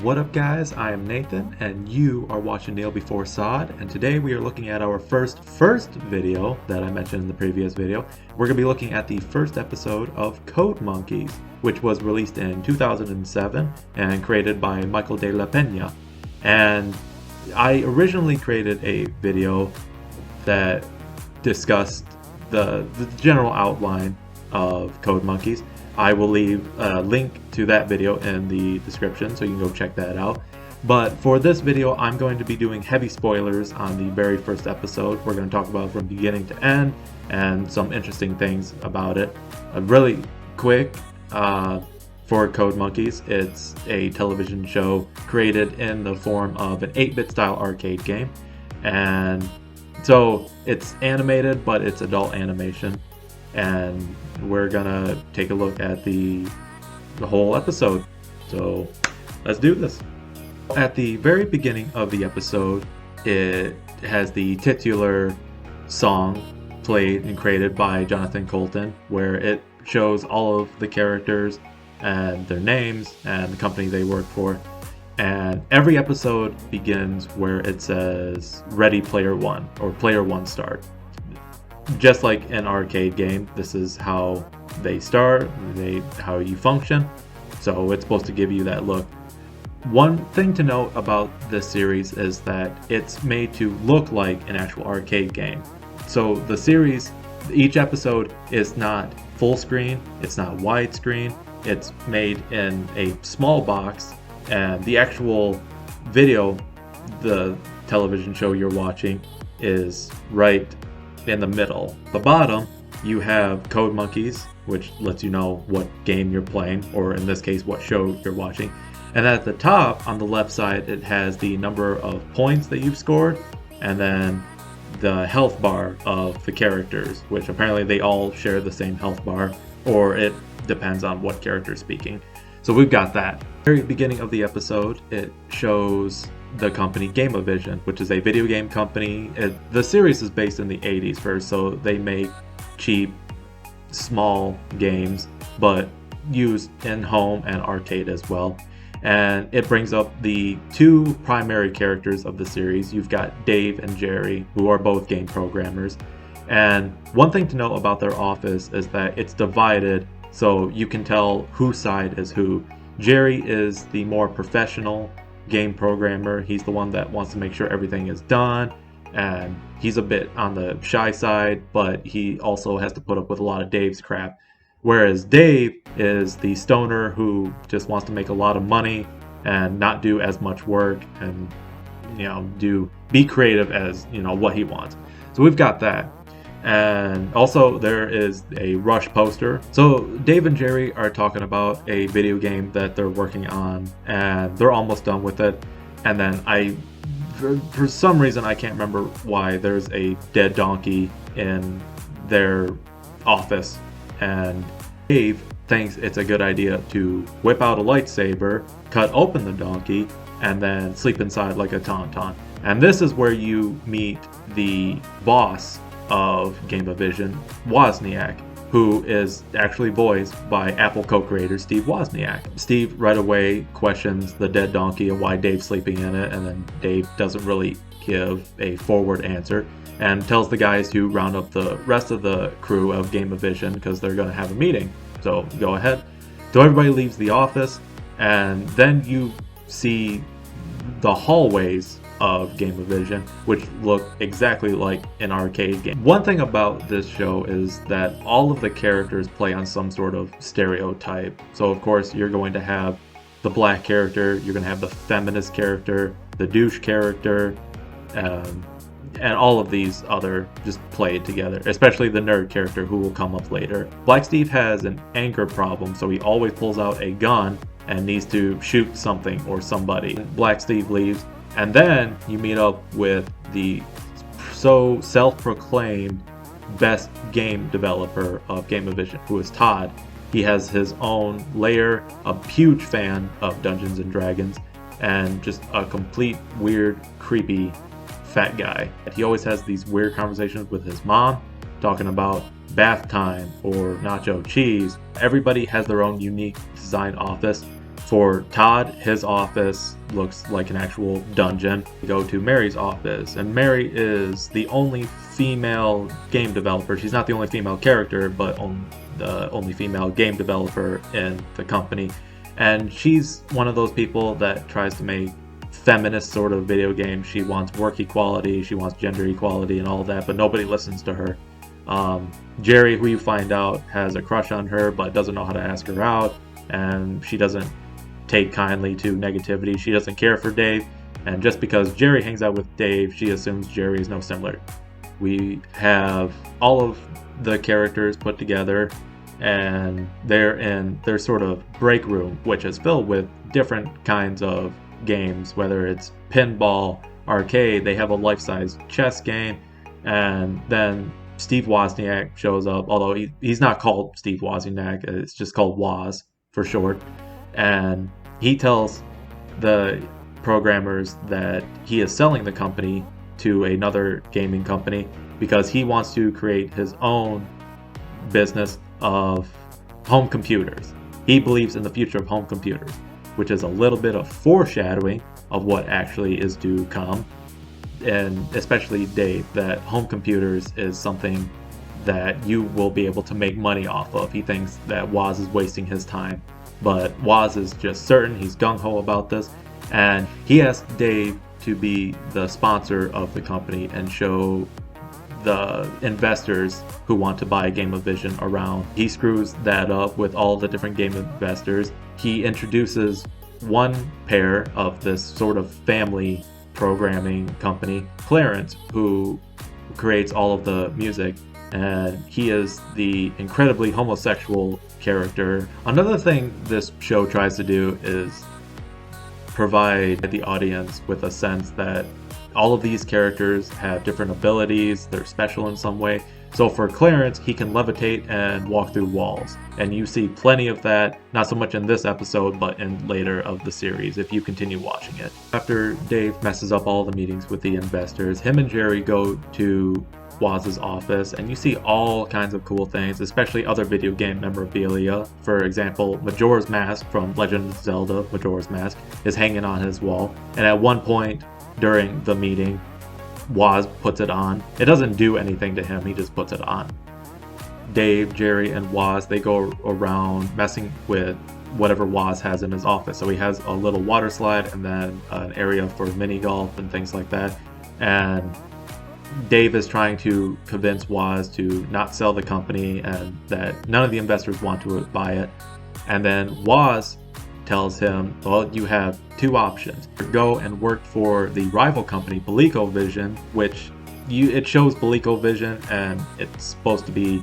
What up guys, I am Nathan and you are watching Kneel Before Sod, and today we are looking at our first video that I mentioned in the previous video. We're going to be looking at the first episode of Code Monkeys, which was released in 2007 and created by Michael de la Peña. And I originally created a video that discussed the general outline of Code Monkeys. I will leave a link to that video in the description so you can go check that out. But for this video, I'm going to be doing heavy spoilers on the very first episode. We're going to talk about it from beginning to end and some interesting things about it. Really quick, for Code Monkeys, it's a television show created in the form of an 8-bit style arcade game. And so it's animated, but it's adult animation. And we're gonna take a look at the whole episode. So let's do this. At the very beginning of the episode, it has the titular song played and created by Jonathan Coulton, where it shows all of the characters and their names and the company they work for. And every episode begins where it says Ready Player One or Player One Start. Just like an arcade game, this is how they start, how you function. So it's supposed to give you that look. One thing to note about this series is that it's made to look like an actual arcade game. So the series, each episode is not full screen, it's not widescreen, it's made in a small box, and the actual video, the television show you're watching, is right in the middle. The bottom, you have Code Monkeys, which lets you know what game you're playing, or in this case, what show you're watching. And at the top, on the left side, it has the number of points that you've scored, and then the health bar of the characters, which apparently they all share the same health bar, or it depends on what character is speaking. So we've got that. Very beginning of the episode, it shows the company Gameavision, which is a video game company. The series is based in the 80s first, so they make cheap, small games, but used in home and arcade as well. And it brings up the two primary characters of the series. You've got Dave and Jerry, who are both game programmers. And one thing to know about their office is that it's divided so you can tell whose side is who. Jerry is the more professional game programmer. He's the one that wants to make sure everything is done, and he's a bit on the shy side, but he also has to put up with a lot of Dave's crap. Whereas Dave is the stoner who just wants to make a lot of money and not do as much work, and be creative as what he wants. So we've got that. And also there is a Rush poster. So Dave and Jerry are talking about a video game that they're working on, and they're almost done with it. And then for some reason, I can't remember why, there's a dead donkey in their office, and Dave thinks it's a good idea to whip out a lightsaber, cut open the donkey, and then sleep inside like a tauntaun. And this is where you meet the boss of Gameavision, Wozniak, who is actually voiced by Apple co-creator Steve Wozniak. Steve right away questions the dead donkey and why Dave's sleeping in it, and then Dave doesn't really give a forward answer and tells the guys to round up the rest of the crew of Gameavision because they're going to have a meeting. So go ahead. So everybody leaves the office, and then you see the hallways of Gameavision, which look exactly like an arcade game. One thing about this show is that all of the characters play on some sort of stereotype. So of course you're going to have the black character, you're going to have the feminist character, the douche character, and all of these other just played together, especially the nerd character who will come up later. Black Steve has an anger problem, so he always pulls out a gun and needs to shoot something or somebody. Black Steve leaves, and then you meet up with the so self-proclaimed best game developer of Gameavision, who is Todd. He has his own lair, a huge fan of Dungeons and Dragons, and just a complete weird, creepy fat guy. He always has these weird conversations with his mom, talking about bath time or nacho cheese. Everybody has their own unique design office. For Todd, his office looks like an actual dungeon. We go to Mary's office, and Mary is the only female game developer. She's not the only female character, but the only female game developer in the company. And she's one of those people that tries to make feminist sort of video games. She wants work equality, she wants gender equality and all that, but nobody listens to her. Jerry, who you find out has a crush on her but doesn't know how to ask her out, and she doesn't take kindly to negativity. She doesn't care for Dave, and just because Jerry hangs out with Dave, she assumes Jerry is no similar. We have all of the characters put together, and they're in their sort of break room, which is filled with different kinds of games, whether it's pinball, arcade. They have a life-size chess game, and then Steve Wozniak shows up, although he's not called Steve Wozniak, it's just called Woz for short. And he tells the programmers that he is selling the company to another gaming company because he wants to create his own business of home computers. He believes in the future of home computers, which is a little bit of foreshadowing of what actually is to come. And especially Dave, that home computers is something that you will be able to make money off of. He thinks that Woz is wasting his time, but Woz is just certain. He's gung-ho about this, and he asked Dave to be the sponsor of the company and show the investors who want to buy Game of Vision around. He screws that up with all the different game investors. He introduces one pair of this sort of family programming company, Clarence, who creates all of the music, and he is the incredibly homosexual character. Another thing this show tries to do is provide the audience with a sense that all of these characters have different abilities, they're special in some way. So for Clarence, he can levitate and walk through walls, and you see plenty of that, not so much in this episode, but in later of the series if you continue watching it. After Dave messes up all the meetings with the investors, him and Jerry go to Woz's office, and you see all kinds of cool things, especially other video game memorabilia. For example, Majora's Mask from Legend of Zelda, Majora's Mask, is hanging on his wall, and at one point during the meeting, Woz puts it on. It doesn't do anything to him, he just puts it on. Dave, Jerry, and Woz, they go around messing with whatever Woz has in his office. So he has a little water slide and then an area for mini golf and things like that. And Dave is trying to convince Woz to not sell the company and that none of the investors want to buy it. And then Woz tells him, well, you have two options. Go and work for the rival company, ColecoVision, which it shows ColecoVision, and it's supposed to be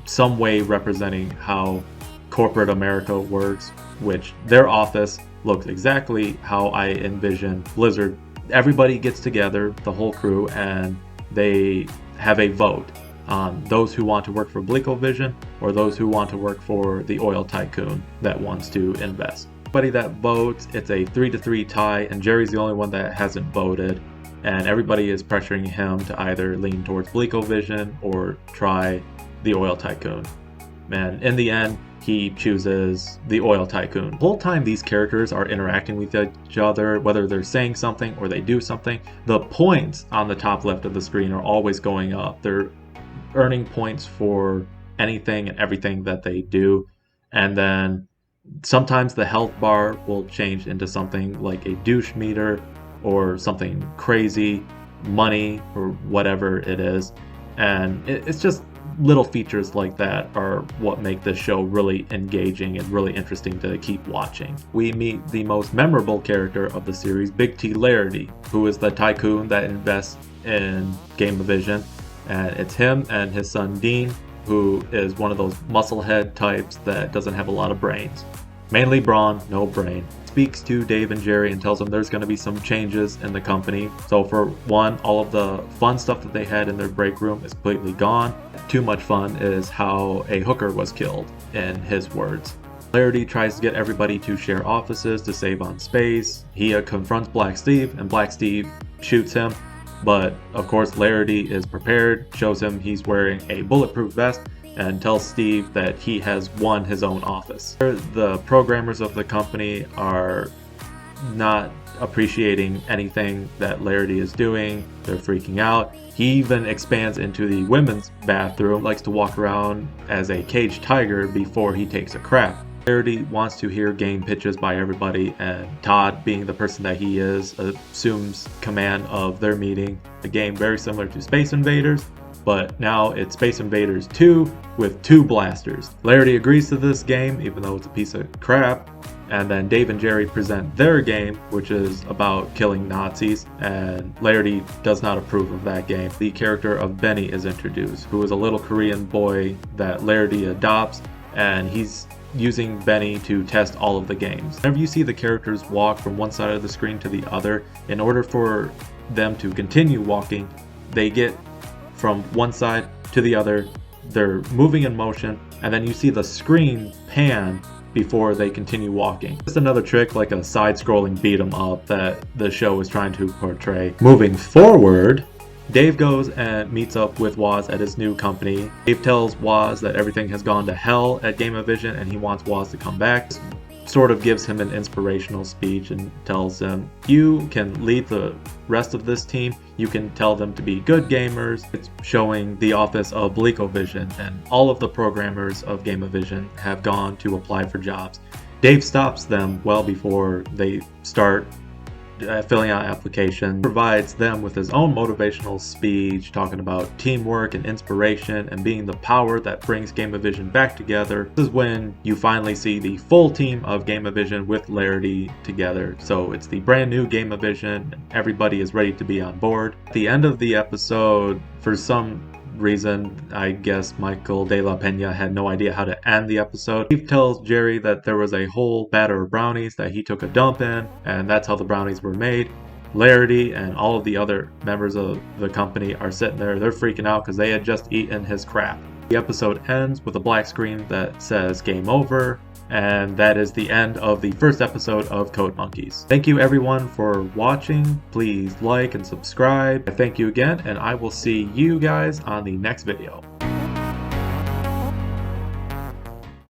some way representing how corporate America works, which their office looks exactly how I envision Blizzard. Everybody gets together, the whole crew, and they have a vote on those who want to work for ColecoVision or those who want to work for the oil tycoon that wants to invest. Everybody that votes, it's a 3-3 tie, and Jerry's the only one that hasn't voted, and everybody is pressuring him to either lean towards ColecoVision or try the oil tycoon. And in the end, he chooses the oil tycoon. The whole time these characters are interacting with each other, whether they're saying something or they do something, the points on the top left of the screen are always going up. They're earning points for anything and everything that they do. And then sometimes the health bar will change into something like a douche meter or something crazy, money, or whatever it is. And it's just little features like that are what make this show really engaging and really interesting to keep watching. We meet the most memorable character of the series, Big T Larity, who is the tycoon that invests in Game of Vision. And it's him and his son Dean, who is one of those musclehead types that doesn't have a lot of brains. Mainly brawn, no brain. Speaks to Dave and Jerry and tells them there's going to be some changes in the company. So for one, all of the fun stuff that they had in their break room is completely gone. Too much fun is how a hooker was killed, in his words. Larity tries to get everybody to share offices to save on space. He confronts Black Steve, and Black Steve shoots him. But of course Larity is prepared, shows him he's wearing a bulletproof vest, and tells Steve that he has won his own office. The programmers of the company are not appreciating anything that Larry is doing. They're freaking out. He even expands into the women's bathroom, likes to walk around as a caged tiger before he takes a crap. Larry wants to hear game pitches by everybody, and Todd, being the person that he is, assumes command of their meeting. A game very similar to Space Invaders, but now it's Space Invaders 2 with 2 blasters. Larry agrees to this game, even though it's a piece of crap. And then Dave and Jerry present their game, which is about killing Nazis, and Larry does not approve of that game. The character of Benny is introduced, who is a little Korean boy that Larry adopts, and he's using Benny to test all of the games. Whenever you see the characters walk from one side of the screen to the other, in order for them to continue walking, they get from one side to the other, they're moving in motion, and then you see the screen pan before they continue walking. Just another trick, like a side-scrolling beat-em-up that the show is trying to portray. Moving forward, Dave goes and meets up with Woz at his new company. Dave tells Woz that everything has gone to hell at Gameavision and he wants Woz to come back. Sort of gives him an inspirational speech and tells him, you can lead the rest of this team, you can tell them to be good gamers. It's showing the office of BleakoVision, and all of the programmers of Gameavision have gone to apply for jobs. Dave stops them well before they start filling out applications, provides them with his own motivational speech talking about teamwork and inspiration and being the power that brings Gameavision back together. This is when you finally see the full team of Gameavision with Larry together. So it's the brand new Gameavision, and everybody is ready to be on board. At the end of the episode, for some reason, I guess Michael de la Pena had no idea how to end the episode. Steve tells Jerry that there was a whole batter of brownies that he took a dump in, and that's how the brownies were made. Larry and all of the other members of the company are sitting there, they're freaking out because they had just eaten his crap. The episode ends with a black screen that says game over, and that is the end of the first episode of Code Monkeys. Thank you everyone for watching. Please like and subscribe. Thank you again, and I will see you guys on the next video.